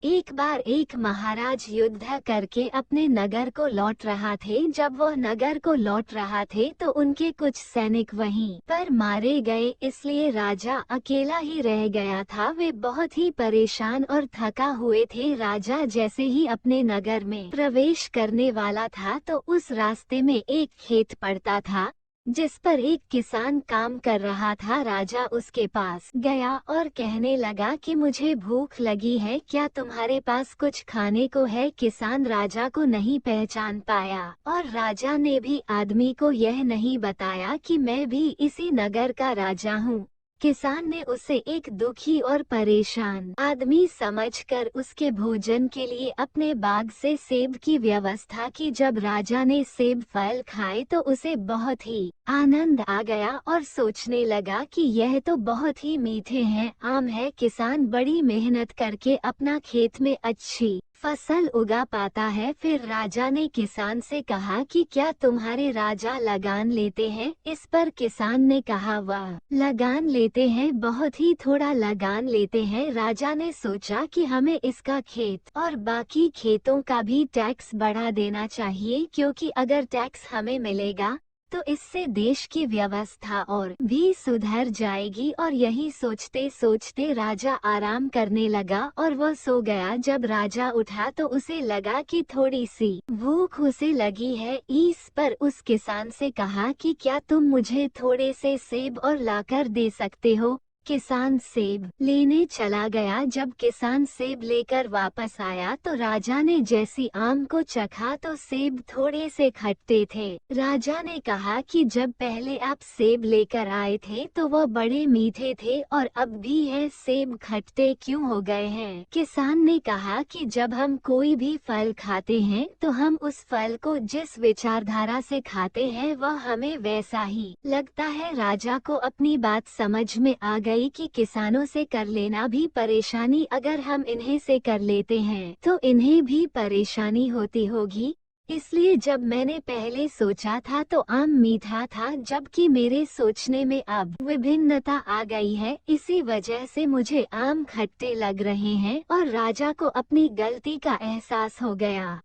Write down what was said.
एक बार एक महाराज युद्ध करके अपने नगर को लौट रहा थे। जब वह नगर को लौट रहा थे तो उनके कुछ सैनिक वहीं पर मारे गए, इसलिए राजा अकेला ही रह गया था। वे बहुत ही परेशान और थका हुए थे। राजा जैसे ही अपने नगर में प्रवेश करने वाला था तो उस रास्ते में एक खेत पड़ता था जिस पर एक किसान काम कर रहा था। राजा उसके पास गया और कहने लगा कि मुझे भूख लगी है, क्या तुम्हारे पास कुछ खाने को है? किसान राजा को नहीं पहचान पाया और राजा ने भी आदमी को यह नहीं बताया कि मैं भी इसी नगर का राजा हूँ। किसान ने उसे एक दुखी और परेशान आदमी समझकर उसके भोजन के लिए अपने बाग से सेब की व्यवस्था की। जब राजा ने सेब फल खाए तो उसे बहुत ही आनंद आ गया और सोचने लगा कि यह तो बहुत ही मीठे हैं, आम है। किसान बड़ी मेहनत करके अपना खेत में अच्छी फसल उगा पाता है। फिर राजा ने किसान से कहा कि क्या तुम्हारे राजा लगान लेते हैं? इस पर किसान ने कहा, वाह, लगान लेते हैं, बहुत ही थोड़ा लगान लेते हैं। राजा ने सोचा कि हमें इसका खेत और बाकी खेतों का भी टैक्स बढ़ा देना चाहिए, क्योंकि अगर टैक्स हमें मिलेगा तो इससे देश की व्यवस्था और भी सुधर जाएगी। और यही सोचते सोचते राजा आराम करने लगा और वह सो गया। जब राजा उठा तो उसे लगा कि थोड़ी सी भूख उसे लगी है। इस पर उस किसान से कहा कि क्या तुम मुझे थोड़े से सेब और लाकर दे सकते हो? किसान सेब लेने चला गया। जब किसान सेब लेकर वापस आया तो राजा ने जैसी आम को चखा तो सेब थोड़े से खट्टे थे। राजा ने कहा कि जब पहले आप सेब लेकर आए थे तो वह बड़े मीठे थे और अब भी है सेब खट्टे क्यों हो गए हैं? किसान ने कहा कि जब हम कोई भी फल खाते हैं तो हम उस फल को जिस विचारधारा से खाते हैं वह हमें वैसा ही लगता है। राजा को अपनी बात समझ में आ गई कि किसानों से कर लेना भी परेशानी, अगर हम इन्हें से कर लेते हैं तो इन्हें भी परेशानी होती होगी। इसलिए जब मैंने पहले सोचा था तो आम मीठा था, जबकि मेरे सोचने में अब विभिन्नता आ गई है। इसी वजह से मुझे आम खट्टे लग रहे हैं। और राजा को अपनी गलती का एहसास हो गया।